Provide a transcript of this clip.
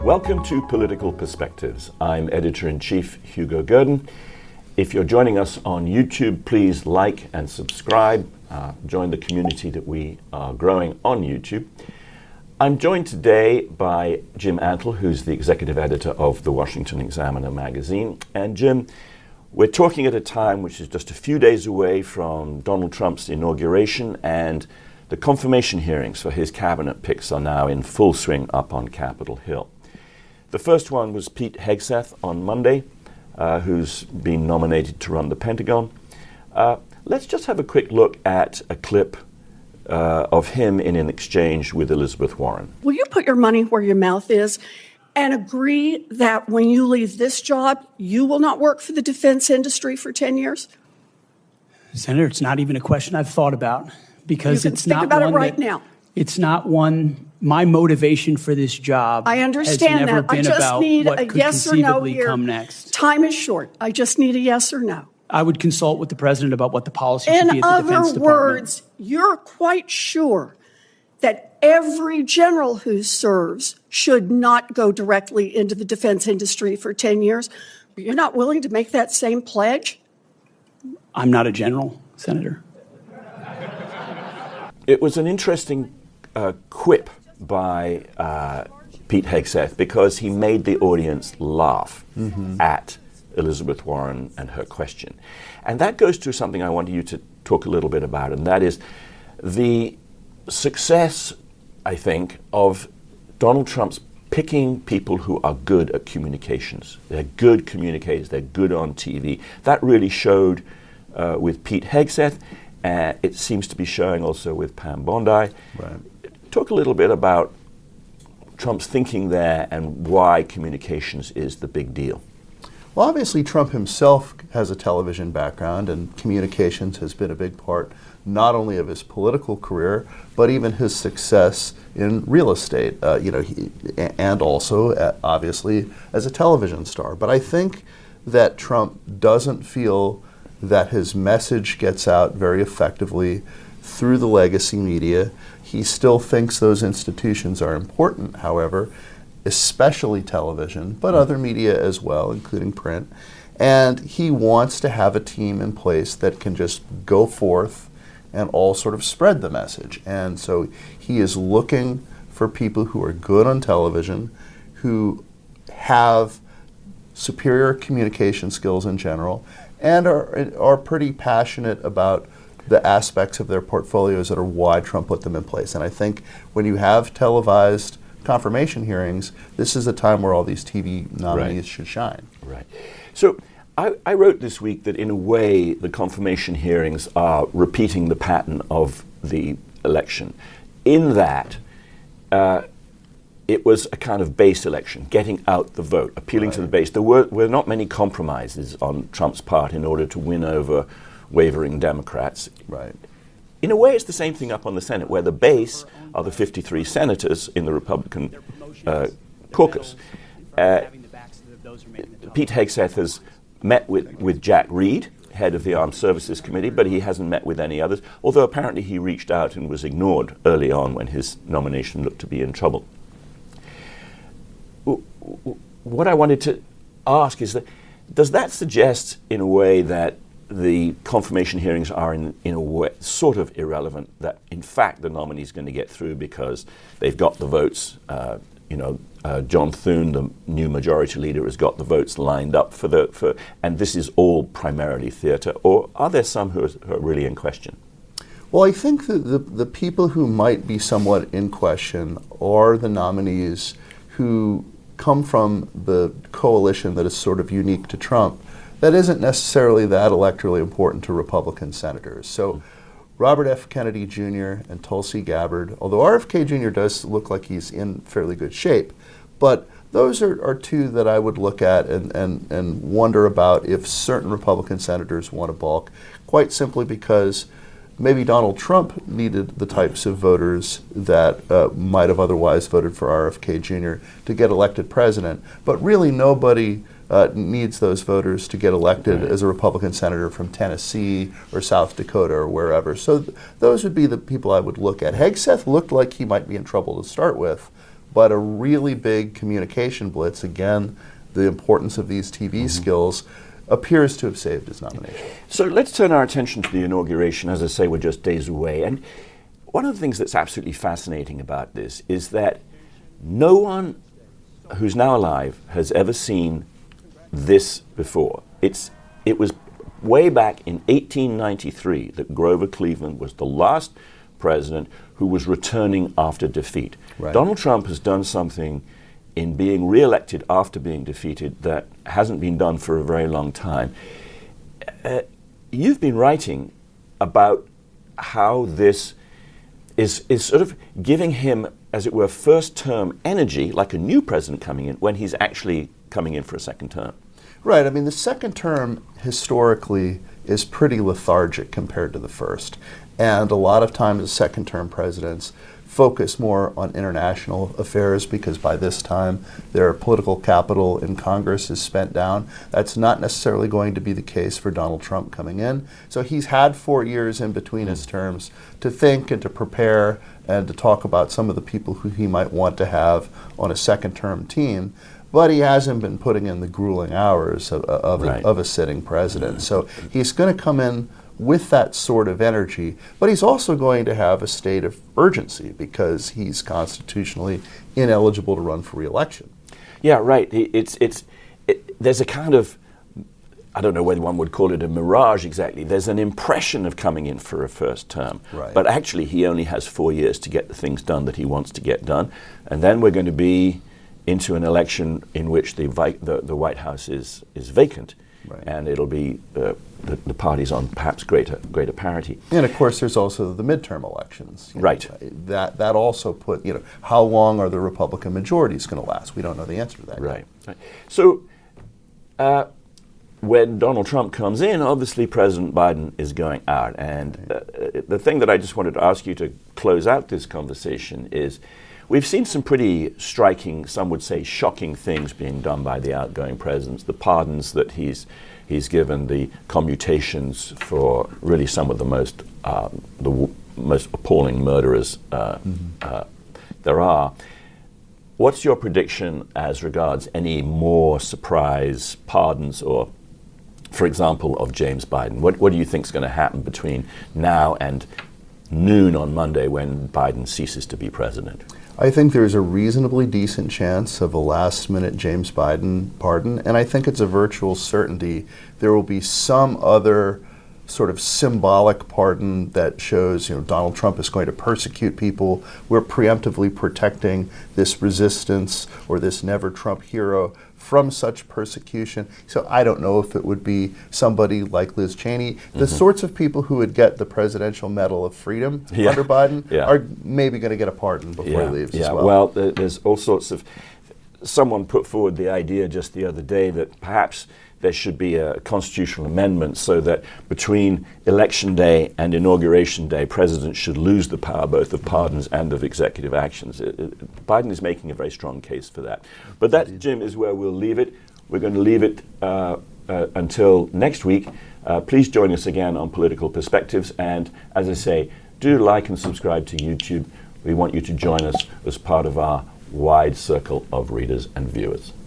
Welcome to Political Perspectives. I'm Editor-in-Chief Hugo Gurdon. If you're joining us on YouTube, please like and subscribe. Join the community that we are growing on YouTube. I'm joined today by Jim Antle, who's the executive editor of the Washington Examiner magazine. And Jim, we're talking at a time which is just a few days away from Donald Trump's inauguration, and the confirmation hearings for his cabinet picks are now in full swing up on Capitol Hill. The first one was Pete Hegseth on Monday, who's been nominated to run the Pentagon. Let's just have a quick look at a clip of him in an exchange with Elizabeth Warren. Will you put your money where your mouth is and agree that when you leave this job, you will not work for the defense industry for 10 years? Senator, it's not even a question I've thought about because it's not think about one it right that, now. It's not one. My motivation for this job I understand has never that. I been just about need what a could yes or no conceivably here. come next. Time is short. I just need a yes or no. I would consult with the president about what the policy should be In at the Defense other Department. words, you're quite sure that every general who serves should not go directly into the defense industry for 10 years. But you're not willing to make that same pledge? I'm not a general, Senator. It was an interesting quip by Pete Hegseth because he made the audience laugh at Elizabeth Warren and her question. And that goes to something I want you to talk a little bit about, and that is the success, I think, of Donald Trump's picking people who are good at communications. They're good communicators, they're good on TV. That really showed with Pete Hegseth. It seems to be showing also with Pam Bondi. Right. Talk a little bit about Trump's thinking there and why communications is the big deal. Well, obviously Trump himself has a television background, and communications has been a big part not only of his political career, but even his success in real estate, and also obviously as a television star. But I think that Trump doesn't feel that his message gets out very effectively through the legacy media. He still thinks those institutions are important, however, especially television, but other media as well, including print. And he wants to have a team in place that can just go forth and all sort of spread the message. And so he is looking for people who are good on television, who have superior communication skills in general, and are pretty passionate about the aspects of their portfolios that are why Trump put them in place. And I think when you have televised confirmation hearings, this is the time where all these TV nominees should shine. Right. So I wrote this week that in a way the confirmation hearings are repeating the pattern of the election, in that it was a kind of base election, getting out the vote, appealing to the base. There were not many compromises on Trump's part in order to win over wavering Democrats. Right. In a way, it's the same thing up on the Senate, where the base are the 53 senators in the Republican caucus. Pete Hegseth has met with Jack Reed, head of the Armed Services Committee, but he hasn't met with any others, although apparently he reached out and was ignored early on when his nomination looked to be in trouble. What I wanted to ask is that, does that suggest in a way that the confirmation hearings are in a way sort of irrelevant, that in fact the nominee's going to get through because they've got the votes? John Thune, the new majority leader, has got the votes lined up and this is all primarily theater, or are there some who are really in question? Well, I think that the people who might be somewhat in question are the nominees who come from the coalition that is sort of unique to Trump, that isn't necessarily that electorally important to Republican senators. So Robert F. Kennedy Jr. and Tulsi Gabbard, although RFK Jr. does look like he's in fairly good shape, but those are two that I would look at and wonder about if certain Republican senators want to balk, quite simply because maybe Donald Trump needed the types of voters that might have otherwise voted for RFK Jr. to get elected president, but really nobody needs those voters to get elected as a Republican senator from Tennessee or South Dakota or wherever. So those would be the people I would look at. Hegseth looked like he might be in trouble to start with, but a really big communication blitz, again, the importance of these TV skills, appears to have saved his nomination. So let's turn our attention to the inauguration. As I say, we're just days away. And one of the things that's absolutely fascinating about this is that no one who's now alive has ever seen this before. It was way back in 1893 that Grover Cleveland was the last president who was returning after defeat. Right. Donald Trump has done something in being re-elected after being defeated that hasn't been done for a very long time. You've been writing about how this is sort of giving him, as it were, first-term energy, like a new president coming in, when he's actually coming in for a second term. Right. I mean, the second term historically is pretty lethargic compared to the first. And a lot of times, second-term presidents focus more on international affairs because by this time their political capital in Congress is spent down. That's not necessarily going to be the case for Donald Trump coming in. So he's had 4 years in between his terms to think and to prepare and to talk about some of the people who he might want to have on a second-term team. But he hasn't been putting in the grueling hours of a sitting president. So he's going to come in with that sort of energy, but he's also going to have a state of urgency because he's constitutionally ineligible to run for re-election. Yeah, right. There's a kind of, I don't know whether one would call it a mirage exactly. There's an impression of coming in for a first term, but actually he only has 4 years to get the things done that he wants to get done, and then we're going to be into an election in which the White House is vacant, and it'll be the parties on perhaps greater parity. And of course, there's also the midterm elections. Right. That also put, how long are the Republican majorities going to last? We don't know the answer to that. Right. So when Donald Trump comes in, obviously President Biden is going out. And the thing that I just wanted to ask you to close out this conversation is, we've seen some pretty striking, some would say shocking things being done by the outgoing presidents. The pardons that he's given, the commutations for really some of the most appalling murderers there are. What's your prediction as regards any more surprise pardons or, for example, of James Biden? What do you think is going to happen between now and noon on Monday when Biden ceases to be president? I think there's a reasonably decent chance of a last-minute James Biden pardon, and I think it's a virtual certainty there will be some other sort of symbolic pardon that shows, Donald Trump is going to persecute people. We're preemptively protecting this resistance or this never Trump hero from such persecution. So I don't know if it would be somebody like Liz Cheney. The sorts of people who would get the Presidential Medal of Freedom under Biden are maybe going to get a pardon before he leaves as well. Well, there's all sorts of... Someone put forward the idea just the other day that perhaps there should be a constitutional amendment so that between Election Day and Inauguration Day, presidents should lose the power both of pardons and of executive actions. Biden is making a very strong case for that. But that, Jim, is where we'll leave it. We're going to leave it until next week. Please join us again on Political Perspectives. And as I say, do like and subscribe to YouTube. We want you to join us as part of our wide circle of readers and viewers.